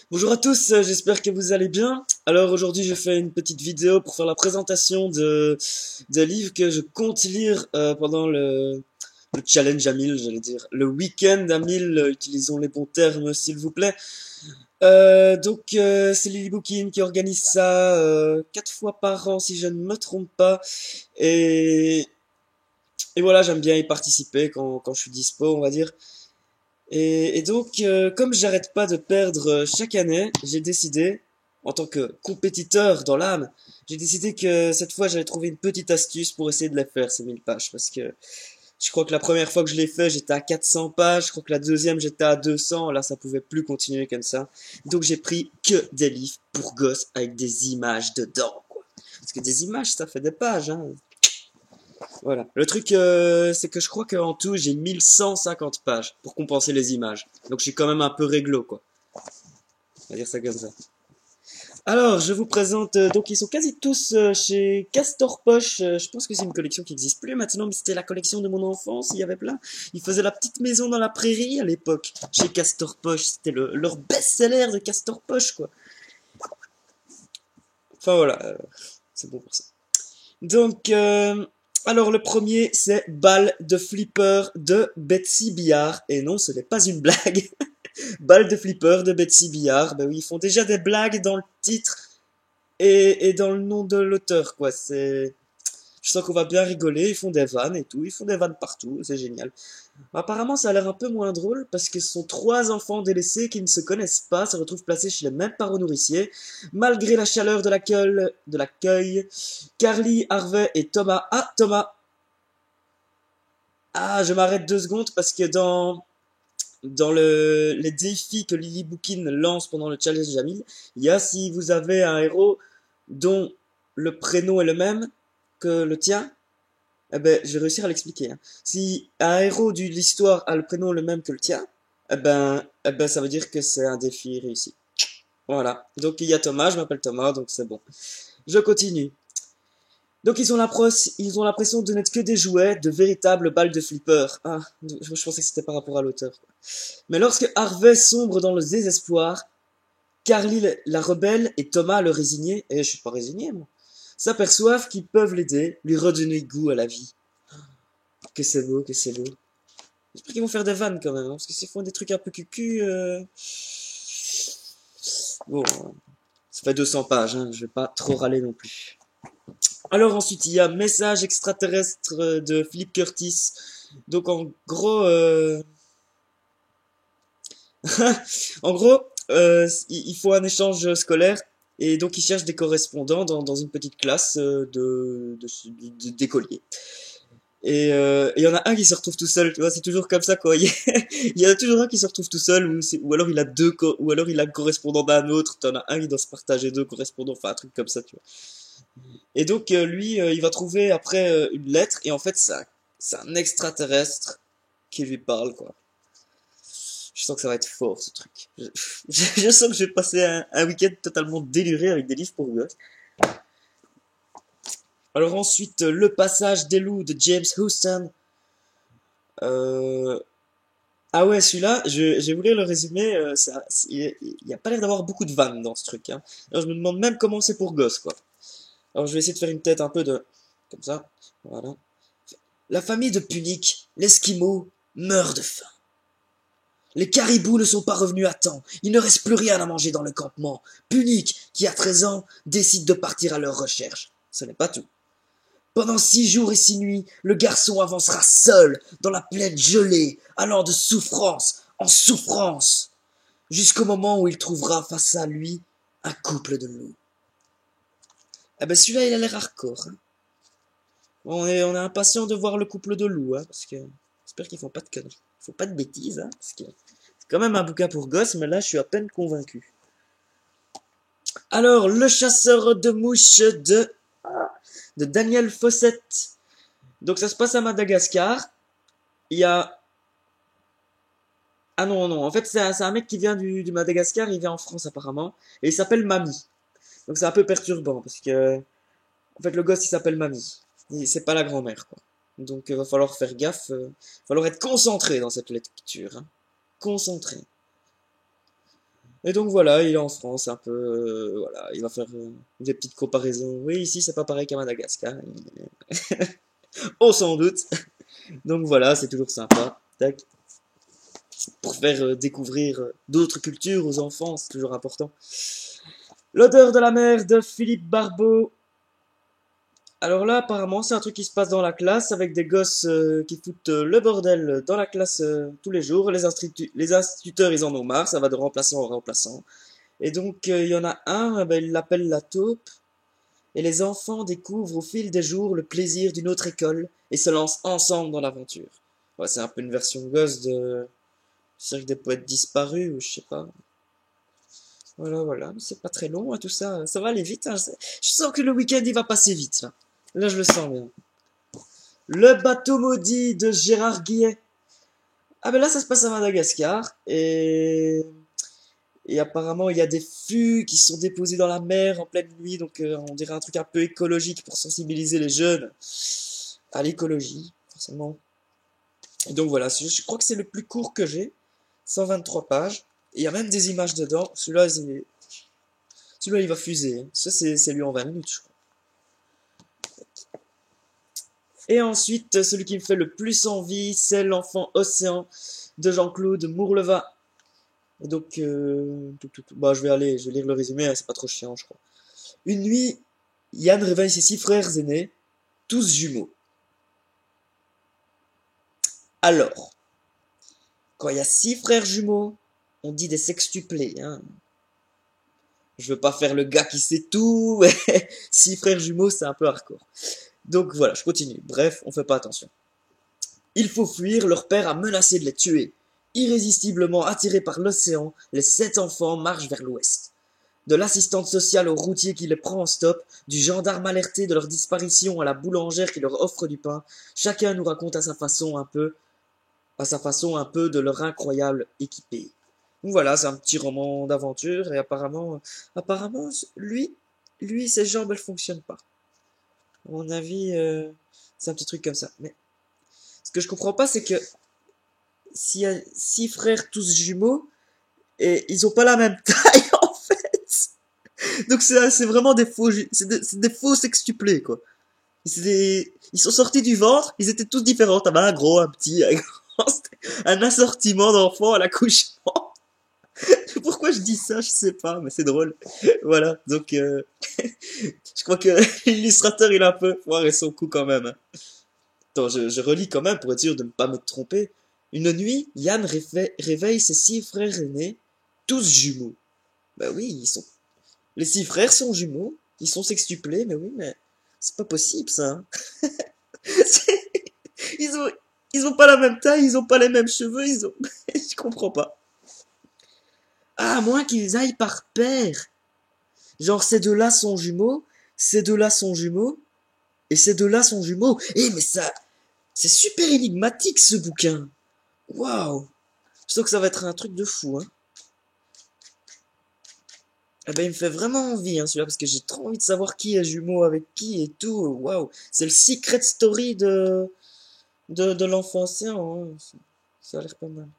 Bonjour à tous, j'espère que vous allez bien. Alors aujourd'hui je fais une petite vidéo pour faire la présentation des livres que je compte lire pendant le challenge à 1000, j'allais dire. Le week-end à 1000, utilisons les bons termes s'il vous plaît. C'est Lily Bookin qui organise ça 4 fois par an si je ne me trompe pas. Et, et voilà, j'aime bien y participer quand je suis dispo, on va dire. Comme j'arrête pas de perdre chaque année, j'ai décidé, en tant que compétiteur dans l'âme, j'ai décidé que cette fois j'allais trouver une petite astuce pour essayer de les faire, ces 1000 pages. Parce que je crois que la première fois que je l'ai fait, j'étais à 400 pages. Je crois que la deuxième, j'étais à 200. Là, ça pouvait plus continuer comme ça. Donc j'ai pris que des livres pour gosses avec des images dedans, quoi. Parce que des images, ça fait des pages, hein. Voilà. Le truc, c'est que je crois qu'en tout, j'ai 1150 pages pour compenser les images. Donc je suis quand même un peu réglo, quoi. On va dire ça comme ça. Alors, je vous présente, donc ils sont quasi tous chez Castor Poche. Je pense que c'est une collection qui n'existe plus maintenant, mais c'était la collection de mon enfance. Il y avait plein. Ils faisaient la petite maison dans la prairie à l'époque, chez Castor Poche. C'était leur best-seller de Castor Poche, quoi. Enfin voilà, c'est bon pour ça. Donc, alors le premier, c'est Balle de Flipper de Betsy Billard. Et non, ce n'est pas une blague. Balle de Flipper de Betsy Billard. Ben oui, ils font déjà des blagues dans le titre et dans le nom de l'auteur, quoi. Je sens qu'on va bien rigoler. Ils font des vannes et tout. Ils font des vannes partout. C'est génial. Apparemment, ça a l'air un peu moins drôle parce que ce sont trois enfants délaissés qui ne se connaissent pas, se retrouvent placés chez les mêmes parents nourriciers. Malgré la chaleur de l'accueil, Carly, Harvey et Thomas. Ah, Thomas! Ah, je m'arrête 2 secondes parce que dans les défis que Lily Bookin lance pendant le challenge Jamil, il y a si vous avez un héros dont le prénom est le même que le tien, eh ben, je vais réussir à l'expliquer, hein. Si un héros de l'histoire a le prénom le même que le tien, eh ben, ça veut dire que c'est un défi réussi. Voilà. Donc il y a Thomas, je m'appelle Thomas, donc c'est bon. Je continue. Donc ils ont l'impression de n'être que des jouets, de véritables balles de flipper. Ah, je pensais que c'était par rapport à l'auteur, quoi. Mais lorsque Harvey sombre dans le désespoir, Carly la rebelle et Thomas le résigné, et je suis pas résigné moi, s'aperçoivent qu'ils peuvent l'aider, lui redonner goût à la vie. Que c'est beau, que c'est beau. J'espère qu'ils vont faire des vannes quand même, hein, parce que s'ils font des trucs un peu cucu, bon, ça fait 200 pages, hein, je vais pas trop râler non plus. Alors ensuite, il y a Message extraterrestre de Philip Curtis. Donc en gros, en gros, il faut un échange scolaire et donc ils cherchent des correspondants dans une petite classe d'écoliers. Et il y en a un qui se retrouve tout seul, tu vois, c'est toujours comme ça quoi. Il y en a toujours un qui se retrouve tout seul ou alors il a ou alors il a le correspondant d'un autre. T'en as un qui doit se partager deux correspondants, enfin un truc comme ça, tu vois. Et donc lui, il va trouver après une lettre et en fait c'est un extraterrestre qui lui parle quoi. Je sens que ça va être fort ce truc. Je sens que je vais passer un week-end totalement déluré avec des livres pour gosses. Alors ensuite, Le passage des loups de James Houston. Euh... Ah ouais, celui-là, j'ai voulu le résumer. Il y a pas l'air d'avoir beaucoup de vannes dans ce truc, hein. Alors je me demande même comment c'est pour gosses, quoi. Alors je vais essayer de faire une tête un peu de... Comme ça. Voilà. La famille de Punic, l'Esquimau, meurt de faim. Les caribous ne sont pas revenus à temps. Il ne reste plus rien à manger dans le campement. Punic, qui a 13 ans, décide de partir à leur recherche. Ce n'est pas tout. Pendant 6 jours et 6 nuits, le garçon avancera seul dans la plaine gelée, allant de souffrance en souffrance, jusqu'au moment où il trouvera face à lui un couple de loups. Ah ben celui-là, il a l'air hardcore, hein. On est impatient de voir le couple de loups, hein, parce que j'espère qu'ils font pas de conneries. Ils font pas de bêtises, hein, parce que c'est quand même un bouquin pour gosses, mais là, je suis à peine convaincu. Alors, Le chasseur de mouches de Daniel Fossette. Donc ça se passe à Madagascar. Il y a... Ah non, non, en fait c'est un mec qui vient du Madagascar, il vient en France apparemment, et il s'appelle Mamie. Donc c'est un peu perturbant, parce que... En fait le gosse il s'appelle Mamie. C'est pas la grand-mère, quoi. Donc il va falloir faire gaffe, va falloir être concentré dans cette lecture, hein. Concentré. Et donc voilà, il est en France un peu, voilà, il va faire des petites comparaisons. Oui, ici c'est pas pareil qu'à Madagascar. On s'en doute. Donc voilà, c'est toujours sympa. Tac. Pour faire découvrir d'autres cultures aux enfants, c'est toujours important. L'odeur de la mer de Philippe Barbeau. Alors là, apparemment, c'est un truc qui se passe dans la classe avec des gosses qui foutent le bordel dans la classe tous les jours. Les instituteurs, ils en ont marre, ça va de remplaçant en remplaçant. Et donc, il y en a un, ben, il l'appelle la taupe. Et les enfants découvrent au fil des jours le plaisir d'une autre école et se lancent ensemble dans l'aventure. Ouais, c'est un peu une version gosse de Cirque des poètes disparus, ou je sais pas. Voilà, voilà, c'est pas très long, hein, tout ça. Ça va aller vite, hein. Je sens que le week-end, il va passer vite, là. Là, je le sens bien. Le bateau maudit de Gérard Guillet. Ah ben là, ça se passe à Madagascar. Et apparemment, il y a des fûts qui sont déposés dans la mer en pleine nuit. Donc, on dirait un truc un peu écologique pour sensibiliser les jeunes à l'écologie, forcément. Et donc voilà, je crois que c'est le plus court que j'ai. 123 pages. Et il y a même des images dedans. Celui-là, il va fuser, hein. Ça, c'est lui en 20 minutes, je crois. Et ensuite, celui qui me fait le plus envie, c'est L'Enfant Océan de Jean-Claude Mourleva. Et donc, bah, je vais lire le résumé, hein, c'est pas trop chiant, je crois. Une nuit, Yann réveille ses 6 frères aînés, tous jumeaux. Alors, quand il y a 6 frères jumeaux, on dit des sextuplés, hein. Je veux pas faire le gars qui sait tout, mais 6 frères jumeaux, c'est un peu hardcore. Donc voilà, je continue. Bref, on fait pas attention. Il faut fuir, leur père a menacé de les tuer. Irrésistiblement attirés par l'océan, les 7 enfants marchent vers l'ouest. De l'assistante sociale au routier qui les prend en stop, du gendarme alerté de leur disparition à la boulangère qui leur offre du pain, chacun nous raconte à sa façon un peu de leur incroyable équipée. Donc voilà, c'est un petit roman d'aventure et apparemment, lui, ses jambes elles fonctionnent pas. À mon avis, c'est un petit truc comme ça. Mais ce que je comprends pas, c'est que s'il y a 6 frères tous jumeaux et ils ont pas la même taille en fait. Donc c'est vraiment des c'est des faux sextuplés quoi. Ils sont sortis du ventre, ils étaient tous différents. T'avais un gros, un petit, un grand, c'était un assortiment d'enfants à l'accouchement. Pourquoi je dis ça, je sais pas, mais c'est drôle. Voilà, donc je crois que l'illustrateur il a un peu foiré son coup quand même, hein. Attends, je relis quand même pour être sûr de ne pas me tromper. Une nuit, Yann réveille ses 6 frères aînés, tous jumeaux. Bah oui, les 6 frères sont jumeaux, ils sont sextuplés, mais oui, mais c'est pas possible ça, hein. Ils ont, ils ont pas la même taille, ils ont pas les mêmes cheveux, je comprends pas. Ah, à moins qu'ils aillent par paire. Genre, ces deux-là sont jumeaux, ces deux-là sont jumeaux, et ces deux-là sont jumeaux. Eh, mais ça, c'est super énigmatique ce bouquin. Waouh! Je sens que ça va être un truc de fou, hein. Eh ben, il me fait vraiment envie, hein, celui-là, parce que j'ai trop envie de savoir qui est jumeau avec qui et tout. Waouh! C'est le secret story de l'enfant océan, hein. Ça a l'air pas mal.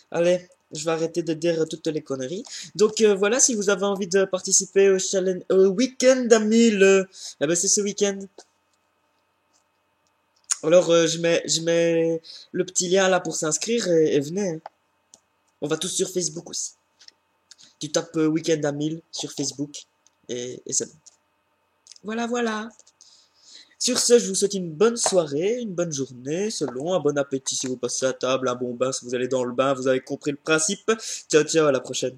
Allez, je vais arrêter de dire toutes les conneries. Donc voilà, si vous avez envie de participer au challenge, au week-end à 1000, eh ben c'est ce week-end. Alors je mets le petit lien là pour s'inscrire et venez, hein. On va tous sur Facebook aussi. Tu tapes week-end à 1000 sur Facebook et c'est bon. Voilà, voilà. Sur ce, je vous souhaite une bonne soirée, une bonne journée, selon, un bon appétit si vous passez à table, un bon bain si vous allez dans le bain, vous avez compris le principe. Ciao, ciao, à la prochaine.